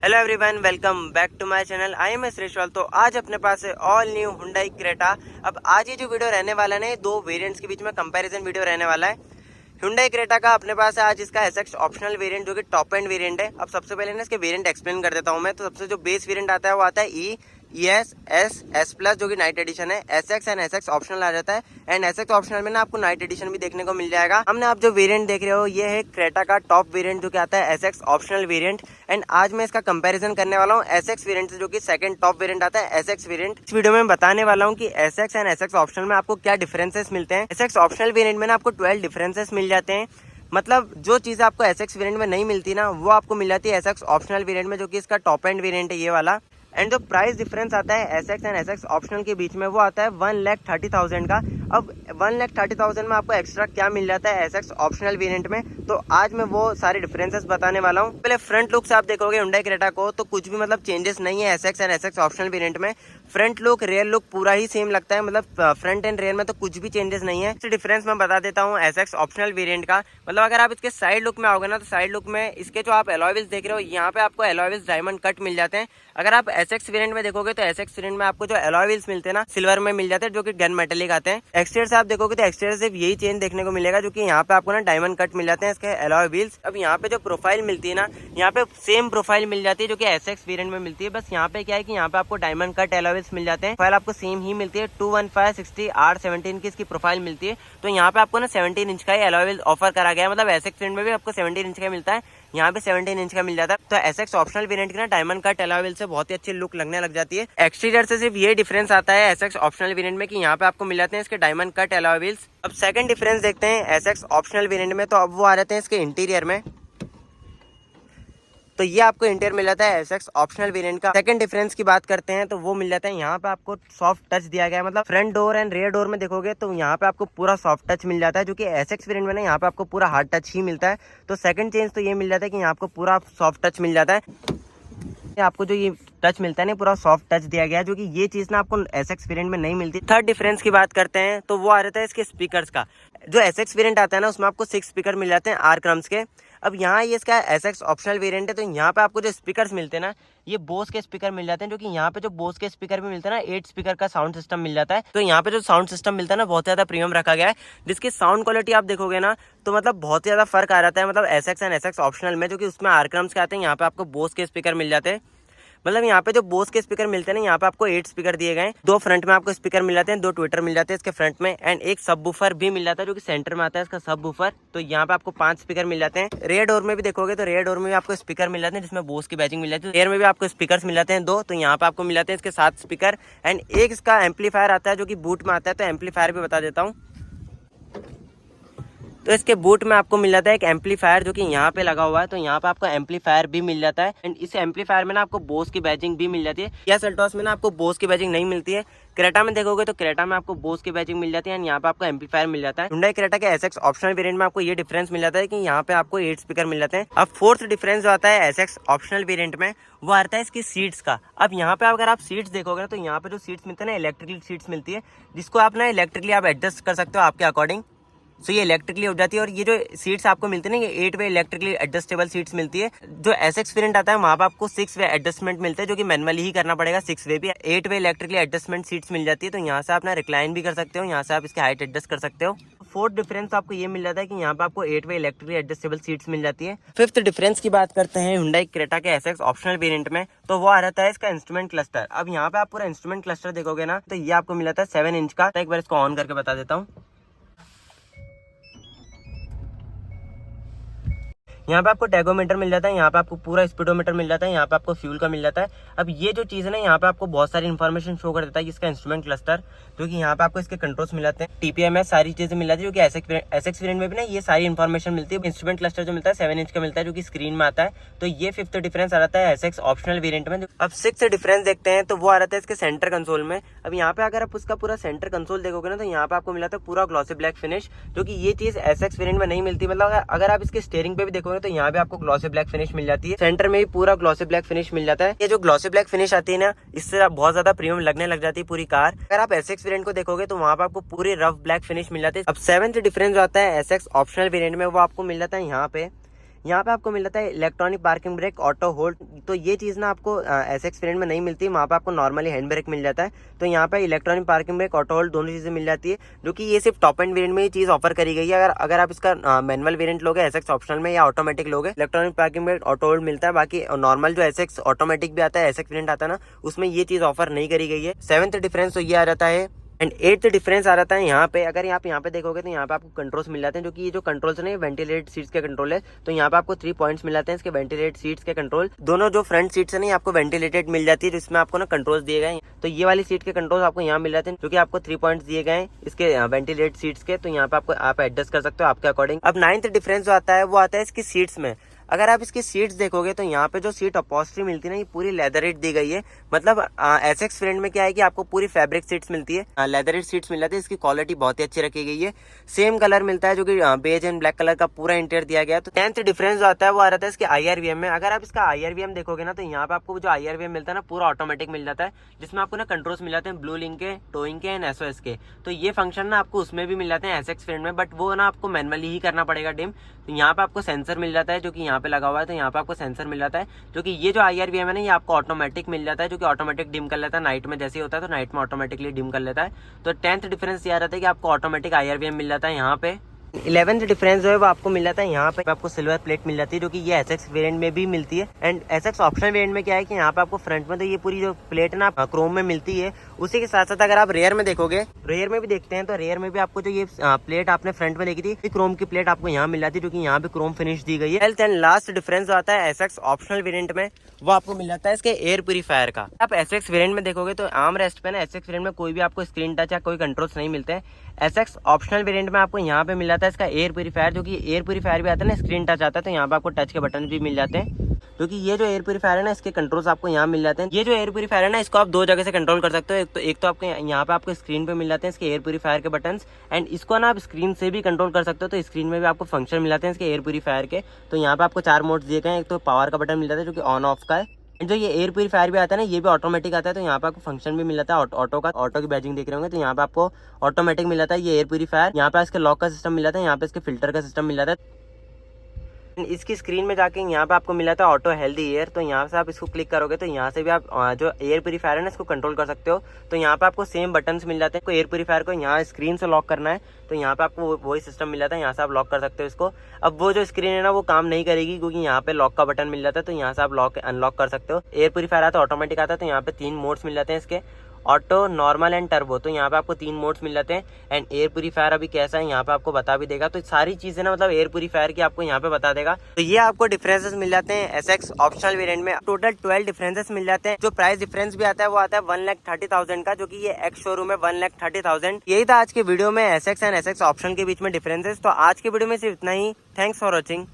Hello everyone, welcome back to my channel. I am श्रेष्ठवाल। तो आज अपने पास है ऑल न्यू हुंडई क्रेटा। अब आज ये जो वीडियो रहने वाला है दो वेरिएंट्स के बीच में कंपैरिजन वीडियो रहने वाला है। हुंडई क्रेटा का अपने पास है आज इसका एसएक्स ऑप्शनल वेरिएंट जो कि टॉप एंड वेरिएंट है। अब सबसे पहले ना इसके वेरिएंट एक्सप्लेन कर देता हूँ मैं। तो सबसे जो बेस वेरिएंट आता है वो आता है एस प्लस जो कि नाइट एडिशन है। एसएक्स एंड एसएक्स ऑप्शनल आ जाता है एंड एसएक्स ऑप्शनल में ना आपको नाइट एडिशन भी देखने को मिल जाएगा। हमने आप जो वेरिएंट देख रहे हो ये है क्रेटा का टॉप वेरिएंट जो कि आता है एसएक्स ऑप्शनल वेरिएंट। एंड आज मैं इसका कंपैरिजन करने वाला हूँ एसएक्स वेरिएंट से जो कि सेकंड टॉप वेरिएंट आता है एसएक्स वेरिएंट। इस वीडियो में मैं बताने वाला हूँ कि एसएक्स एंड एसएक्स ऑप्शनल में आपको क्या डिफरेंसेस मिलते हैं। एसएक्स ऑप्शनल वेरिएंट में ना आपको 12 डिफरेंसेस मिल जाते हैं। मतलब जो चीज़ आपको एसएक्स वेरिएंट में नहीं मिलती ना वो आपको मिल जाती है एसएक्स ऑप्शनल वेरिएंट में जो कि इसका टॉप एंड वेरिएंट है ये वाला। एंड जो प्राइस डिफरेंस आता है एसएक्स एंड एसएक्स ऑप्शनल के बीच में वो आता है 1,30,000 का। अब 1,30,000 में आपको एक्स्ट्रा क्या मिल जाता है एसएक्स ऑप्शनल वेरिएंट में, तो आज मैं वो सारे डिफरेंसेस बताने वाला हूँ। पहले फ्रंट लुक से आप देखोगे हुंडई क्रेटा को तो कुछ भी मतलब चेंजेस नहीं है SX and SX optional variant में। फ्रंट लुक रियर लुक पूरा ही सेम लगता है, मतलब फ्रंट एंड रियर में तो कुछ भी चेंजेस नहीं है। डिफरेंस मैं बता देता हूँ एसएक्स ऑप्शनल वेरिएंट का। मतलब अगर आप इसके साइड लुक में आओगे ना तो साइड लुक में इसके जो आप एलॉय व्हील्स देख रहे हो यहाँ पे आपको एलॉय व्हील्स डायमंड कट मिल जाते हैं। अगर आप एसएक्स वेरिएंट में देखोगे तो एसएक्स वेरिएंट में आपको जो एलॉय व्हील्स मिलते हैं ना सिल्वर में मिल जाते हैं जो कि गन मेटेलिक आते हैं। एक्सटीरियर से आप देखोगे तो एक्सटीरियर से यही चेंज देखने को मिलेगा जो कि यहाँ पे आपको ना डायमंड कट मिल जाते हैं इसके एलॉय व्हील्स। अब यहाँ पे जो प्रोफाइल मिलती है ना यहाँ पे सेम प्रोफाइल मिल जाती है जो कि एसएक्स वेरिएंट में मिलती है। बस यहाँ पे क्या है कि यहाँ पे आपको डायमंड कट एलॉय व्हील्स मिल जाते हैं। प्रोफाइल आपको सेम ही मिलती है 215/60 R17 की इसकी प्रोफाइल मिलती है। तो यहाँ पे आपको ना 17 इंच का एलॉय व्हील ऑफर करा गया है। मतलब एसएक्स वेरिएंट में भी आपको 17 इंच का मिलता है, यहाँ पे 17 इंच का मिल जाता है। तो एसएक्स ऑप्शनल वेरिएंट की ना डायमंड कट एलॉय व्हील से बहुत ही अच्छी लुक लगने लग जाती है। एक्सटीरियर से सिर्फ ये डिफरेंस आता है एसएक्स ऑप्शनल वेरिएंट में कि यहाँ पे आपको मिल जाते हैं इसके डायमंड कट एलॉय व्हील्स। अब सेकंड डिफरेंस देखते हैं एसएक्स ऑप्शनल वेरिएंट में, तो अब वो आ जाते हैं इसके इंटीरियर में। तो ये आपको इंटीरियर मिल जाता है एसएक्स ऑप्शनल वेरिएंट का। सेकंड डिफरेंस की बात करते हैं तो वो मिल जाता है यहाँ पे आपको सॉफ्ट टच दिया गया है। मतलब front door and rear door में देखोगे तो यहाँ पे आपको पूरा सॉफ्ट टच मिल जाता है जो कि एसएक्स वेरिएंट में ना यहाँ पे आपको पूरा हार्ड टच ही मिलता है। तो सेकंड चेंज तो ये मिल जाता है कि यहाँ आपको पूरा सॉफ्ट टच मिल जाता है। आपको जो ये टच मिलता है ना पूरा सॉफ्ट टच दिया गया है जो कि ये चीज ना आपको एसएक्स वेरिएंट में नहीं मिलती। थर्ड डिफरेंस की बात करते हैं तो वो आ जाता है इसके स्पीकर्स का। जो एसएक्स वेरिएंट आता है ना उसमें आपको 6 स्पीकर मिल जाते हैं आर क्रम्स के। अब यहाँ ये इसका एसएक्स ऑप्शनल वेरिएंट है तो यहाँ पे आपको जो स्पीकर्स मिलते हैं ना ये बोस के स्पीकर मिल जाते हैं जो कि यहाँ पे जो बोस के स्पीकर भी मिलते हैं ना 8 स्पीकर का साउंड सिस्टम मिल जाता है। तो यहाँ पे जो साउंड सिस्टम मिलता है ना बहुत ज्यादा प्रीमियम रखा गया है जिसकी साउंड क्वालिटी आप देखोगे ना तो मतलब बहुत ज्यादा फर्क आ जाता है। मतलब एसएक्स एंड एसएक्स ऑप्शनल में जो कि उसमें आर क्रम्स के आते हैं यहाँ पे आपको बोस के स्पीकर मिल जाते हैं। मतलब यहाँ पे जो बोस के स्पीकर मिलते हैं ना यहाँ पे आपको 8 स्पीकर दिए गए हैं। 2 फ्रंट में आपको स्पीकर मिल जाते हैं, 2 ट्विटर मिल जाते हैं इसके फ्रंट में एंड एक सब वूफर भी मिल जाता है जो कि सेंटर में आता है इसका सब वूफर। तो यहाँ पे आपको 5 स्पीकर मिल जाते हैं। रेयर डोर में भी देखोगे तो रेयर डोर में भी आपको स्पीकर मिल जाते हैं जिसमें बोस की बैजिंग मिल जाती है। रेयर में भी आपको स्पीकर मिल जाते हैं 2, तो यहाँ पे आपको मिल जाते हैं इसके 7 स्पीकर एंड एक इसका एम्पलीफायर आता है जो कि बूट में आता है। तो एम्पलीफायर भी बता देता हूँ। तो इसके बूट में आपको मिल जाता है एक एम्पलीफायर जो कि यहाँ पे लगा हुआ है। तो यहाँ पे आपको एम्पलीफायर भी मिल जाता है एंड इस एम्पलीफायर में ना आपको बोस की बैजिंग भी मिल जाती है। या सेल्टॉस में ना आपको बोस की बैजिंग नहीं मिलती है। क्रेटा में देखोगे तो क्रेटा में आपको बोस की बैजिंग मिल जाती है एंड यहाँ पे आपको एम्पलीफायर मिल जाता है। हुंडई क्रेटा के एसएक्स ऑप्शनल वेरिएंट में आपको ये डिफरेंस मिल जाता है कि यहाँ पे आपको 8 स्पीकर मिल जाते हैं। अब फोर्थ डिफरेंस जो आता है एसएक्स ऑप्शनल वेरिएंट में वो आता है इसकी सीट्स का। अब यहाँ पे अगर आप सीट्स देखोगे ना तो यहाँ पे जो सीट्स मिलते हैं ना इलेक्ट्रिकल सीट्स मिलती है जिसको आप ना इलेक्ट्रिकली आप एडजस्ट कर सकते हो आपके अकॉर्डिंग। सो ये इलेक्ट्रिकली हो जाती है और ये जो सीट्स आपको मिलती है ना ये 8 वे इलेक्ट्रिकली एडजस्टेबल सीट्स मिलती है। जो एसएक्स वेरिएंट आता है वहाँ पे आपको 6 वे एडजस्टमेंट मिलते हैं जो कि मैनुअली ही करना पड़ेगा। 6 वे भी 8 वे इलेक्ट्रिकली एडजस्टमेंट सीट्स मिल जाती है। तो यहाँ से आप ना रिक्लाइन भी कर सकते हो, यहाँ से आप इसकी हाइट एडजस्ट कर सकते हो। फोर्थ डिफरेंस आपको ये मिल जाता है कि यहाँ पे आपको 8 वे इलेक्ट्रिकली एडजस्टेबल सीट्स मिल जाती है। फिफ्थ डिफरेंस की बात करते हैं हुंडई क्रेटा के एसएक्स ऑप्शनल वेरिएंट में, तो वो आ जाता है इसका इंस्ट्रूमेंट क्लस्टर। अब यहाँ पे आप पूरा इंस्ट्रूमेंट क्लस्टर देखोगे ना तो ये आपको मिल जाता है 7 इंच का। तो एक बार इसको ऑन करके बता देता हूँ। यहाँ पे आपको टैगोमीटर मिल जाता है, यहाँ पे आपको पूरा स्पीडोमीटर मिल जाता है, यहाँ पे आपको फ्यूल का मिल जाता है। अब ये जो चीज़ है ना यहाँ पे आपको बहुत सारी इन्फॉर्मेशन शो कर देता है इसका इंस्ट्रूमेंट क्लस्टर जो कि यहाँ पे आपको इसके कंट्रोल्स मिल जाते हैं, टीपीएमएस सारी चीजें मिल जाती है जो कि एसएक्स वेरिएंट में भी ना ये सारी इन्फॉर्मेशन मिलती है। इंस्ट्रूमेंट क्लस्टर जो मिलता है 7 इंच का मिलता है जो कि स्क्रीन में आता है। तो ये फिफ्थ डिफरेंस आ जाता है एसएक्स ऑप्शनल वेरिएंट में। अब सिक्स्थ डिफरेंस देखते हैं तो वो आ जाता है इसके सेंटर कंसोल में। अब यहाँ पे अगर आप उसका पूरा सेंटर कंसोल देखोगे ना तो यहाँ पे आपको मिला था पूरा ग्लॉसी ब्लैक फिनिश जो कि ये चीज एसएक्स वेरिएंट में नहीं मिलती। मतलब अगर आप इसके स्टीयरिंग पे भी देखोगे तो यहाँ पे आपको ग्लॉसी ब्लैक फिनिश मिल जाती है, सेंटर में भी पूरा ग्लॉसी ब्लैक फिनिश मिल जाता है। ये जो ग्लॉसी ब्लैक फिनिश आती है ना इससे बहुत ज्यादा प्रीमियम लगने लग जाती है पूरी कार। अगर आप एसएक्स वेरिएंट को देखोगे तो वहाँ पे आपको पूरी रफ ब्लैक फिनिश मिल जाती है। अब सेवंथ डिफरेंस जो आता है एसएक्स ऑप्शनल वेरिएंट में वो आपको मिल जाता है यहाँ पे। यहाँ पे आपको मिल जाता है electronic parking brake, auto hold. तो ये चीज़ ना आपको एसएक्स वेरिएंट में नहीं मिलती, वहाँ पे आपको नॉर्मली हैंड ब्रेक मिल जाता है। तो यहाँ पे electronic parking brake, auto hold दोनों चीज़ें मिल जाती है, जो कि ये सिर्फ टॉप एंड वेरिएंट में ये चीज़ ऑफर करी गई है। अगर आप इसका मैनुअल वेरिएंट लोगे एसएक्स ऑप्शनल में या ऑटोमेटिक लोगे, electronic parking brake, auto hold मिलता है। बाकी नॉर्मल जो एसएक्स ऑटोमेटिक भी आता है, एसएक्स वेरिएंट आता है ना, उसमें ये चीज़ ऑफर नहीं करी गई है। 7th डिफरेंस तो ये आ जाता है। एंड 8th डिफरेंस आ जाता है यहाँ पे। अगर आप यहाँ पे देखोगे तो यहाँ पे आपको कंट्रोल्स मिल जाते हैं, जो कि ये जो कंट्रोल्स है ना, वेंटिलेटेड सीट्स के कंट्रोल है। तो यहाँ पे आपको 3 पॉइंट्स मिल जाते हैं इसके वेंटिलेटेड सीट्स के कंट्रोल। दोनों जो फ्रंट सीट्स है ना, आपको वेंटिलेटेड मिल जाती है, जिसमें आपको ना कंट्रोल्स दिए गए हैं। तो ये वाली सीट के कंट्रोल्स आपको यहाँ मिल जाते हैं, जो कि आपको 3 पॉइंट्स दिए गए हैं इसके वेंटिलेटेड सीट्स के। तो यहाँ पे आपको आप एडजस्ट कर सकते हो आपके अकॉर्डिंग। अब 9th डिफरेंस जो आता है वो आता है इसकी सीट्स में। अगर आप इसकी सीट्स देखोगे तो यहाँ पे जो सीट अपॉस्ट्री मिलती है ना, ये पूरी लेदरेट दी गई है। मतलब एसएक्स वेरिएंट में क्या है कि आपको पूरी फैब्रिक सीट्स मिलती है, लेदरेट सीट्स मिल जाती है। इसकी क्वालिटी बहुत ही अच्छी रखी गई है। सेम कलर मिलता है, जो कि बेज एंड ब्लैक कलर का पूरा इंटीरियर दिया गया है। तो 10th डिफरेंस जो आता है वो आ जाता है इसके IRVM में। अगर आप इसका IRVM देखोगे ना, तो यहाँ पे आपको जो IRVM मिलता है ना, पूरा ऑटोमेटिक मिल जाता है, जिसमें आपको ना कंट्रोल्स मिल जाते हैं ब्लू लिंक के, टोइंग के एंड SOS के। तो ये फंक्शन ना आपको उसमें भी मिल जाते हैं एसएक्स वेरिएंट में, बट वो ना आपको मैनुअली ही करना पड़ेगा डिम। तो यहाँ पे आपको सेंसर मिल जाता है, जो कि यहाँ पे लगा हुआ है। तो यहाँ पे आपको सेंसर मिल जाता है, जो कि ये जो IRVM है ना, ये आपको ऑटोमेटिक मिल जाता है, जो कि ऑटोमेटिक डिम कर लेता है नाइट में। जैसे ही होता है तो नाइट में ऑटोमेटिकली डिम कर लेता है। तो 10th डिफरेंस ये आ जाता है कि आपको ऑटोमेटिक IRVM मिल जाता है यहाँ पे। 11th डिफरेंस जो है वो आपको मिल जाता है यहाँ पे, आपको सिल्वर प्लेट मिल जाती है, जो कि ये एसएक्स वेरिएंट में भी मिलती है। एंड एसएक्स ऑप्शनल वेरिएंट में क्या है कि यहाँ पे आपको फ्रंट में तो ये पूरी जो प्लेट है ना क्रोम में मिलती है। उसी के साथ साथ अगर आप रेयर में देखोगे, रेयर में भी देखते हैं, तो रेयर में भी आपको जो ये प्लेट आपने फ्रंट में देखी थी, क्रोम की प्लेट आपको यहाँ मिल जाती है, जो कि यहाँ पे क्रोम फिनिश दी गई है। हेल्थ एंड लास्ट डिफरेंस आता है एसएक्स ऑप्शनल वेरिएंट में, वो आपको मिल जाता है इसके एयर प्यूरीफायर का। आप एसएक्स वेरिएंट में देखोगे तो आर्म रेस्ट पे ना एसएक्स वेरिएंट में कोई भी आपको स्क्रीन टच या कोई कंट्रोल्स नहीं मिलते हैं। एसएक्स ऑप्शनल वेरिएंट में आपको यहाँ पे मिल जाता है इसका एयर प्यूरीफायर, जो कि एयर प्यूरीफायर भी आता है ना, स्क्रीन टच आता है। तो यहाँ पे आपको टच के बटन भी मिल जाते हैं, क्योंकि ये जो एयर प्यूरीफायर है ना, इसके कंट्रोल्स आपको यहाँ मिल जाते हैं। ये जो एयर प्यूरीफायर है ना, इसको आप 2 जगह से कंट्रोल कर सकते हो। एक तो आपको यहाँ पे आपको स्क्रीन पे मिल जाते हैं इसके एयर प्यूरीफायर के बटन्स, एंड इसको ना आप स्क्रीन से भी कंट्रोल कर सकते हो। तो स्क्रीन में भी आपको फंक्शन मिल जाते हैं इसके एयर प्यूरीफायर के। तो यहाँ पे आपको 4 मोड्स दिए गए हैं। एक तो पावर का बटन मिल जाता है, जो कि ऑन ऑफ का है। जो ये एयर प्यूरीफायर भी आता है ना, ये भी ऑटोमेटिक आता है। तो यहाँ पे आपको फंक्शन भी मिल जाता है ऑटो का, ऑटो की बैजिंग देख रहे होंगे। तो यहाँ पे आपको ऑटोमेटिक मिल जाता है ये एयर प्यूरीफायर। यहाँ पे इसके लॉक का सिस्टम मिल जाता है, यहाँ पे इसके फिल्टर का सिस्टम मिल जाता है। इसकी स्क्रीन में जाके यहाँ पे आपको मिला था ऑटो हेल्दी एयर। तो यहाँ से आप इसको क्लिक करोगे तो यहाँ से भी आप जो एयर प्यूरीफायर है ना, इसको कंट्रोल कर सकते हो। तो यहाँ पे आपको सेम बटन्स मिल जाते हैं। एयर प्यूरीफायर को यहाँ स्क्रीन से लॉक करना है, तो यहाँ पे आपको वही सिस्टम मिल जाता है, यहाँ से आप लॉक कर सकते हो इसको। अब वो जो स्क्रीन है ना, वो काम नहीं करेगी, क्योंकि यहाँ पे लॉक का बटन मिल जाता है। तो यहाँ से आप लॉक अनलॉक कर सकते हो। एयर प्यूरीफायर आता है ऑटोमेटिक आता है। तो यहाँ पे 3 मोड्स मिल जाते हैं इसके, ऑटो, नॉर्मल एंड टर्बो। तो यहाँ पे आपको 3 मोड्स मिल जाते हैं। एंड एयर प्यूरीफायर अभी कैसा है यहाँ पे आपको बता भी देगा। तो सारी चीजें ना, मतलब एयर प्यूरीफायर की आपको यहाँ पे बता देगा। तो ये आपको डिफरेंसेस मिल जाते हैं एसएक्स ऑप्शनल वेरिएंट में। टोटल 12 डिफरेंसेस मिल जाते हैं। जो प्राइस डिफरेंस भी आता है वो आता है 1,30,000 का, जो कि ये एक्स शोरूम है 1,30,000। यही था आज के वीडियो में एसएक्स एंड एसएक्स ऑप्शन के बीच में डिफरेंसेस। तो आज के वीडियो में सिर्फ इतना ही। Thanks for watching.